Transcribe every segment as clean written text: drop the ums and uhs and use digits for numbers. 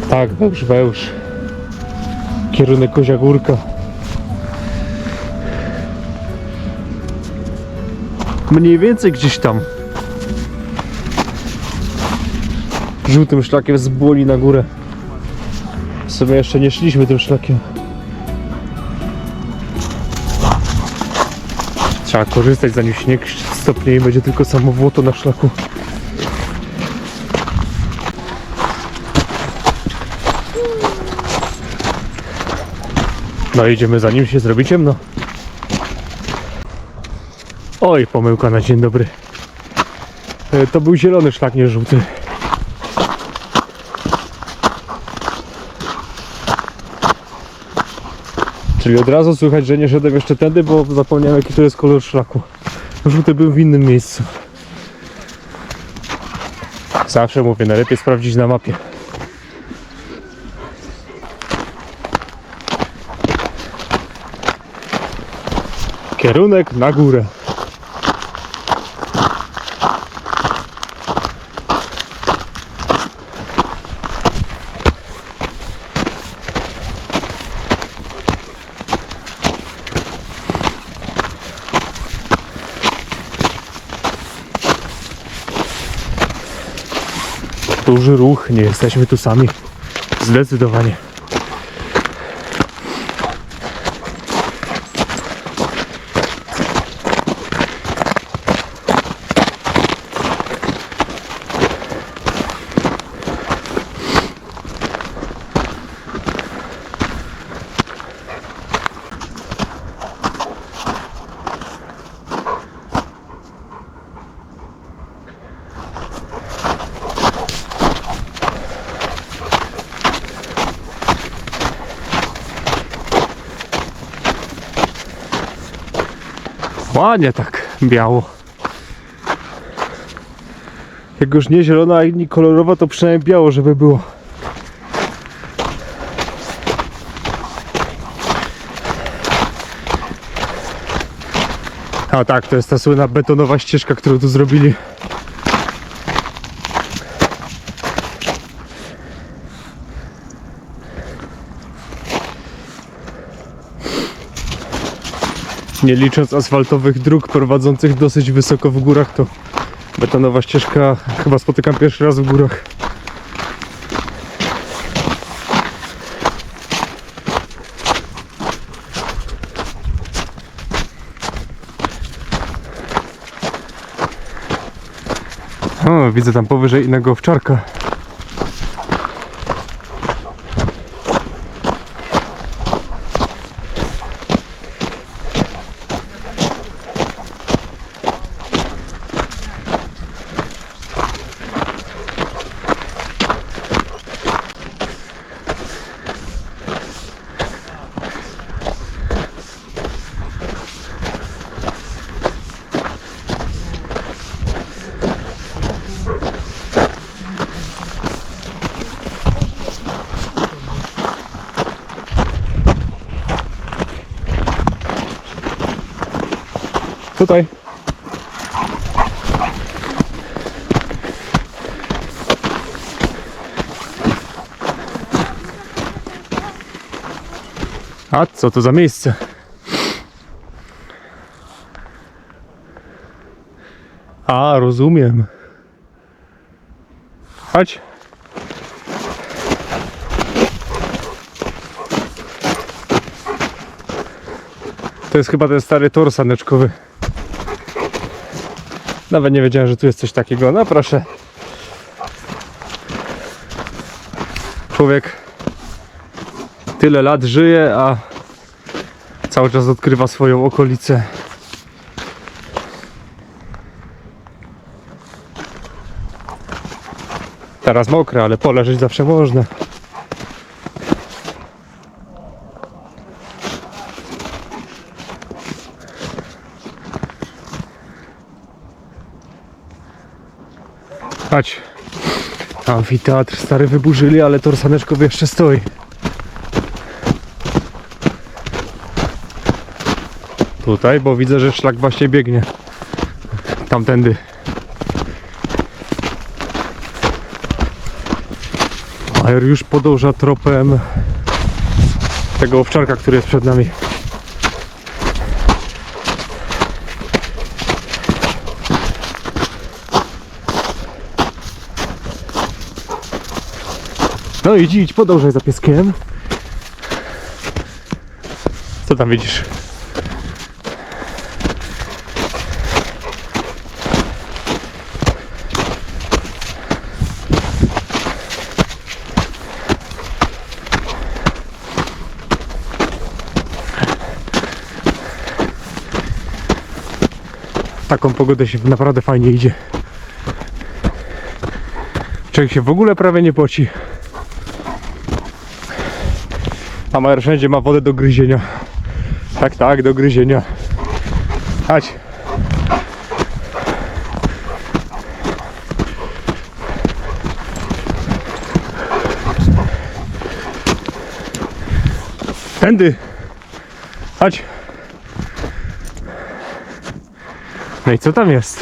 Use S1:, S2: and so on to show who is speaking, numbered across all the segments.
S1: Tak, Wełż. Kierunek Kozia Górka. Mniej więcej gdzieś tam. Żółtym szlakiem z Błoni na górę. Sobie jeszcze nie szliśmy tym szlakiem. Trzeba korzystać, zanim śnieg stopnieje i będzie tylko samo błoto na szlaku. No idziemy, zanim się zrobi ciemno. Oj, pomyłka na dzień dobry. To był zielony szlak, nie żółty. Czyli od razu słychać, że nie szedłem jeszcze tędy, bo zapomniałem, jaki to jest kolor szlaku. Żółty był w innym miejscu. Zawsze mówię, najlepiej sprawdzić na mapie. Kierunek na górę. Duży ruch, nie jesteśmy tu sami. Zdecydowanie. Ładnie tak biało. Jak już nie zielona, a nie kolorowa, to przynajmniej biało, żeby było. A tak, to jest ta słynna betonowa ścieżka, którą tu zrobili. Nie licząc asfaltowych dróg prowadzących dosyć wysoko w górach, to betonowa ścieżka chyba spotykam pierwszy raz w górach. O, widzę tam powyżej innego owczarka. Tutaj. A co to za miejsce? A, rozumiem. Chodź. To jest chyba ten stary tor saneczkowy. Nawet nie wiedziałem, że tu jest coś takiego. No proszę. Człowiek tyle lat żyje, a cały czas odkrywa swoją okolicę. Teraz mokre, ale poleżeć zawsze można. Chodź. Amfiteatr stary wyburzyli, ale tor saneczkowy jeszcze stoi. Tutaj, bo widzę, że szlak właśnie biegnie tamtędy. Major już podąża tropem tego owczarka, który jest przed nami. No idź, podążaj za pieskiem. Co tam widzisz? W taką pogodę się naprawdę fajnie idzie. Człowiek się w ogóle prawie nie poci. A Major wszędzie ma wodę do gryzienia. Tak, do gryzienia. Chodź. Tędy. Chodź. No i co tam jest?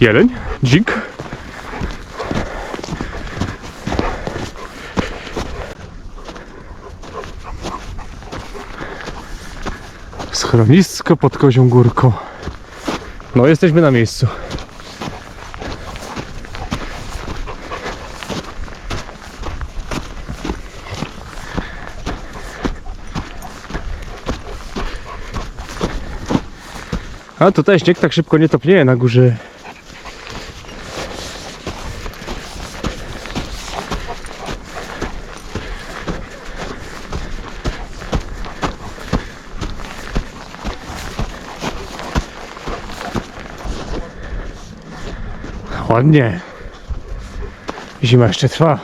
S1: Jeleń? Dzik? Schronisko pod Kozią Górką. No jesteśmy na miejscu. A tutaj śnieg tak szybko nie topnieje na górze. Ładnie. Zima jeszcze trwa.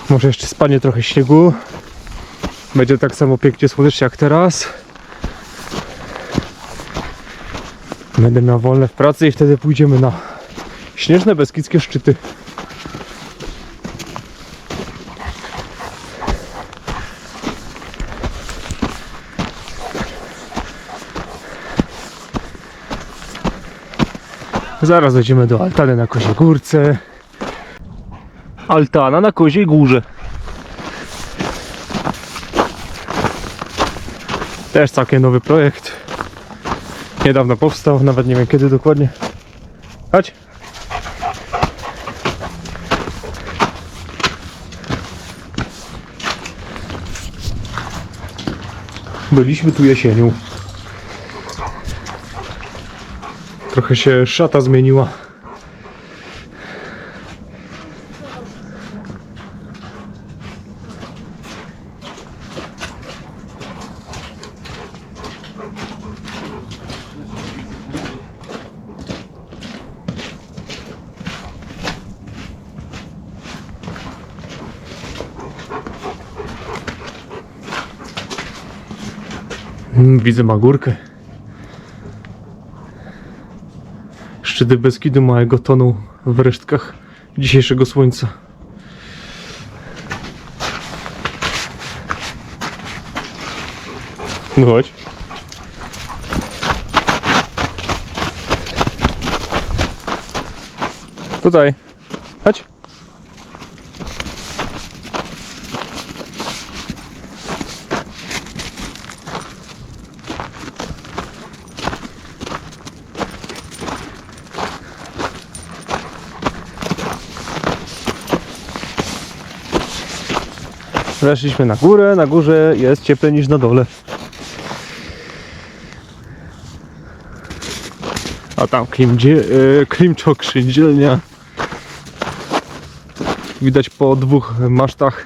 S1: Może jeszcze spadnie trochę śniegu. Będzie tak samo pięknie słonecznie jak teraz. Będę miał wolne w pracy i wtedy pójdziemy na śnieżne beskidzkie szczyty. Zaraz dojdziemy do altany na Koziej Górce. Altana na Koziej Górze. Też całkiem nowy projekt. Niedawno powstał, nawet nie wiem kiedy dokładnie. Chodź. Byliśmy tu jesienią. Trochę się szata zmieniła. Widzę Magórkę. Szczyty Beskidu małego toną w resztkach dzisiejszego słońca. No chodź. Tutaj. Chodź. Weszliśmy na górę, na górze jest cieplej niż na dole. A tam Klimczok, Szyndzielnia. Widać po dwóch masztach,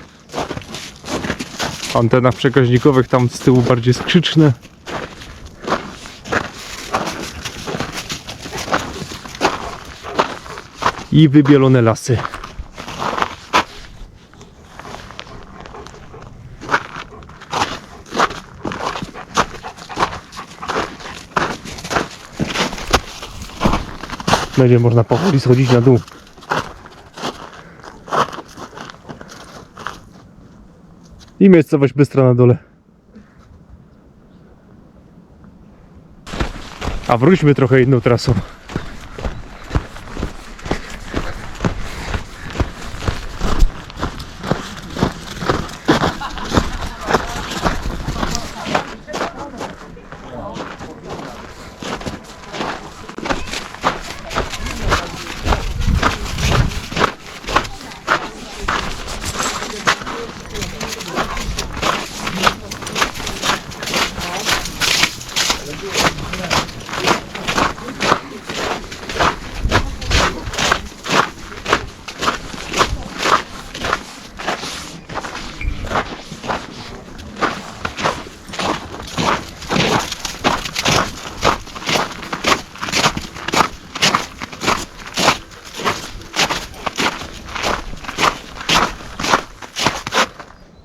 S1: antenach przekaźnikowych, tam z tyłu bardziej skrzyczne. I wybielone lasy. Będzie można powoli schodzić na dół. I miejscowość Bystra na dole. A wróćmy trochę inną trasą.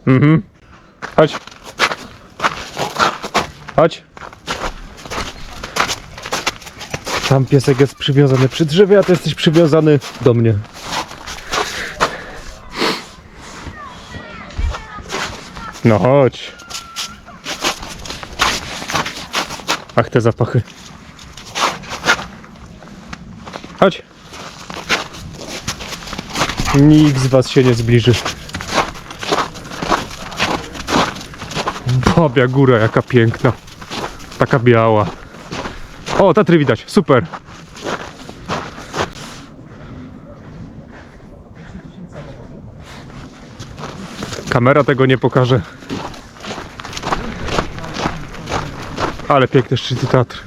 S1: Mhm. Chodź. Chodź. Tam piesek jest przywiązany przy drzewie, a ty jesteś przywiązany do mnie. No chodź. Ach, te zapachy. Chodź. Nikt z was się nie zbliży. Babia góra, jaka piękna. Taka biała. O, Tatry widać, super. Kamera tego nie pokaże. Ale piękne szczyty Tatr.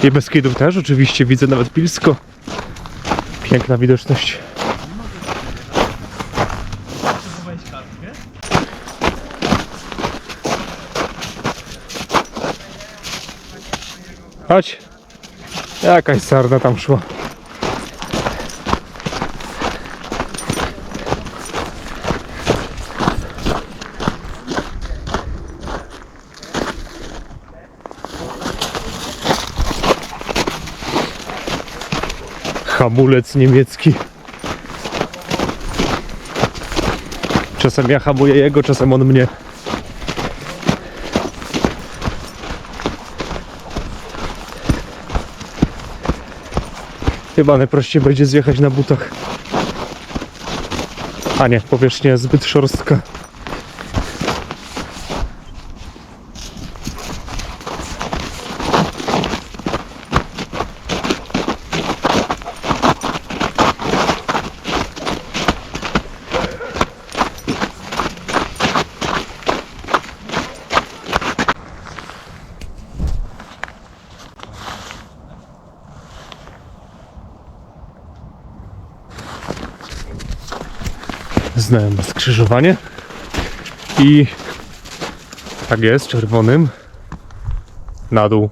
S1: I Beskidów też oczywiście widzę, nawet Pilsko. Piękna widoczność. Chodź. Jakaś sarna tam szła. Hamulec niemiecki. Czasem ja hamuję jego, czasem on mnie. Chyba najprościej będzie zjechać na butach. A nie, powierzchnia jest zbyt szorstka. Znajome skrzyżowanie i tak jest, czerwonym na dół.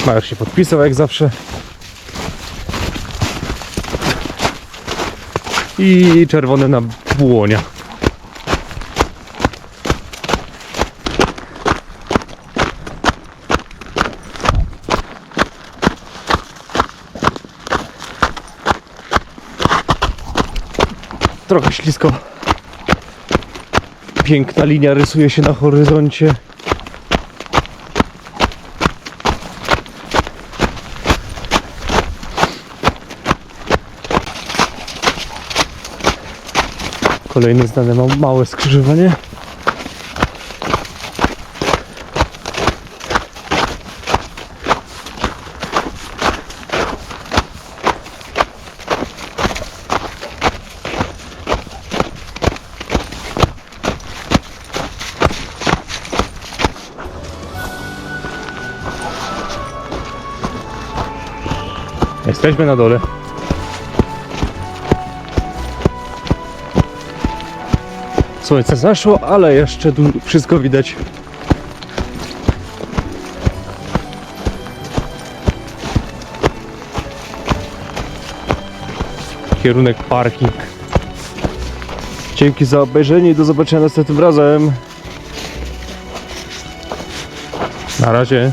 S1: Major się podpisał jak zawsze i czerwony na błonia. Trochę ślisko. Piękna linia rysuje się na horyzoncie. Kolejne znane małe skrzyżowanie. Jesteśmy na dole. Słońce zaszło, ale jeszcze tu wszystko widać. Kierunek parking. Dzięki za obejrzenie i do zobaczenia następnym razem. Na razie.